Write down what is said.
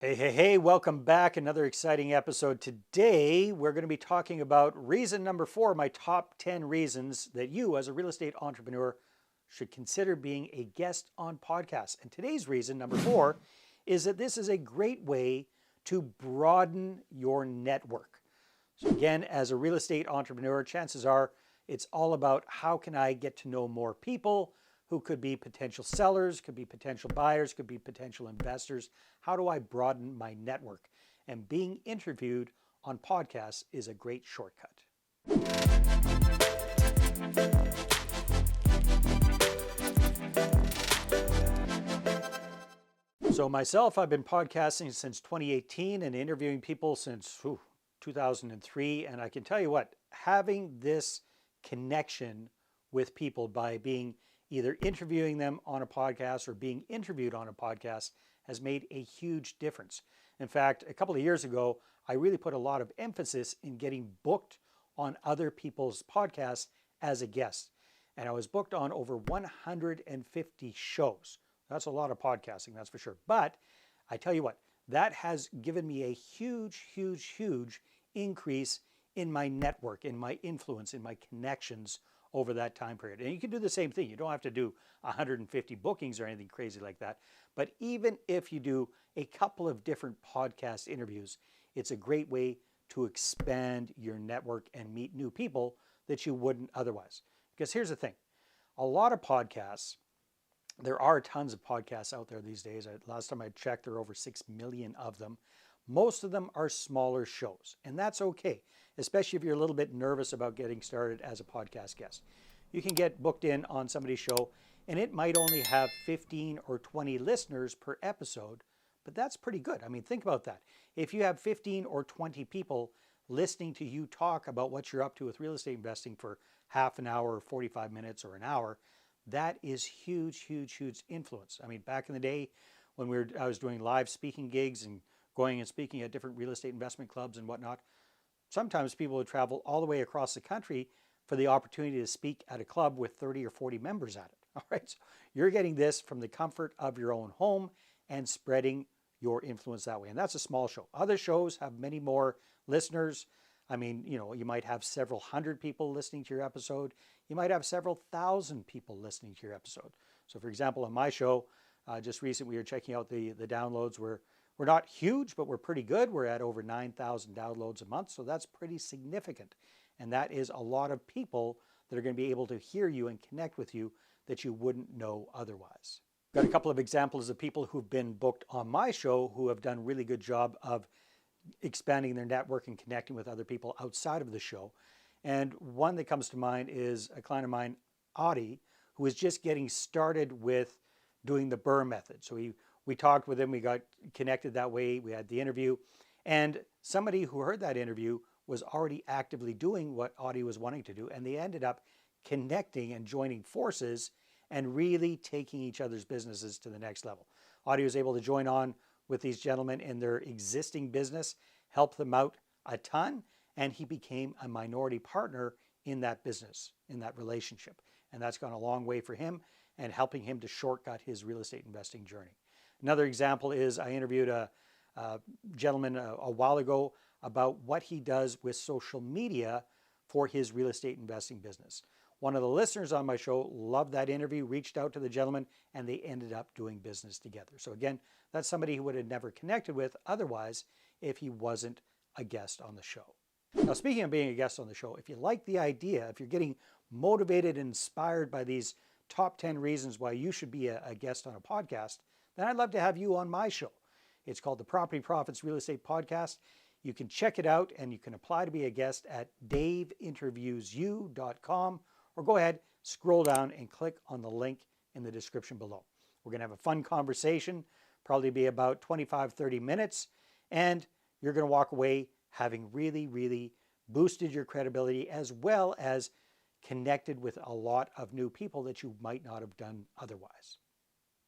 Hey, welcome back. Another exciting episode. Today, we're going to be talking about reason number 4, my top 10 reasons that you, as a real estate entrepreneur, should consider being a guest on podcasts. And today's reason, number 4, is that this is a great way to broaden your network. So, again, as a real estate entrepreneur, chances are it's all about how can I get to know more people who could be potential sellers, could be potential buyers, could be potential investors. How do I broaden my network? And being interviewed on podcasts is a great shortcut. So myself, I've been podcasting since 2018 and interviewing people since 2003. And I can tell you what, having this connection with people by being either interviewing them on a podcast or being interviewed on a podcast has made a huge difference. In fact, a couple of years ago, I really put a lot of emphasis in getting booked on other people's podcasts as a guest. And I was booked on over 150 shows. That's a lot of podcasting, that's for sure. But I tell you what, that has given me a huge increase in my network, in my influence, in my connections over that time period. And you can do the same thing. You don't have to do 150 bookings or anything crazy like that. But even if you do a couple of different podcast interviews, it's a great way to expand your network and meet new people that you wouldn't otherwise. Because here's the thing, a lot of podcasts, there are tons of podcasts out there these days. Last time I checked, there are over 6 million of them. Most of them are smaller shows, and that's okay, especially if you're a little bit nervous about getting started as a podcast guest. You can get booked in on somebody's show, and it might only have 15 or 20 listeners per episode, but that's pretty good. I mean, think about that. If you have 15 or 20 people listening to you talk about what you're up to with real estate investing for half an hour, or 45 minutes, or an hour, that is huge influence. I mean, back in the day when I was doing live speaking gigs and going and speaking at different real estate investment clubs and whatnot, sometimes people would travel all the way across the country for the opportunity to speak at a club with 30 or 40 members at it. All right, so you're getting this from the comfort of your own home and spreading your influence that way. And that's a small show. Other shows have many more listeners. I mean, you might have several hundred people listening to your episode. You might have several thousand people listening to your episode. So for example, on my show, just recently we were checking out the downloads. We're not huge, but we're pretty good. We're at over 9,000 downloads a month, so that's pretty significant. And that is a lot of people that are going to be able to hear you and connect with you that you wouldn't know otherwise. Got a couple of examples of people who've been booked on my show who have done a really good job of expanding their network and connecting with other people outside of the show. And one that comes to mind is a client of mine, Audie, who is just getting started with doing the BRRRR method. So we talked with him, we got connected that way, we had the interview, and somebody who heard that interview was already actively doing what Audie was wanting to do, and they ended up connecting and joining forces and really taking each other's businesses to the next level. Audie was able to join on with these gentlemen in their existing business, help them out a ton, and he became a minority partner in that business, in that relationship. And that's gone a long way for him and helping him to shortcut his real estate investing journey. Another example is I interviewed a gentleman a while ago about what he does with social media for his real estate investing business. One of the listeners on my show loved that interview, reached out to the gentleman, and they ended up doing business together. So again, that's somebody he would have never connected with otherwise if he wasn't a guest on the show. Now, speaking of being a guest on the show, if you like the idea, if you're getting motivated and inspired by these top 10 reasons why you should be a guest on a podcast, then I'd love to have you on my show. It's called the Property Profits Real Estate Podcast. You can check it out and you can apply to be a guest at daveinterviewsyou.com, or go ahead, scroll down and click on the link in the description below. We're going to have a fun conversation, probably be about 25-30 minutes, and you're going to walk away having really boosted your credibility as well as connected with a lot of new people that you might not have done otherwise.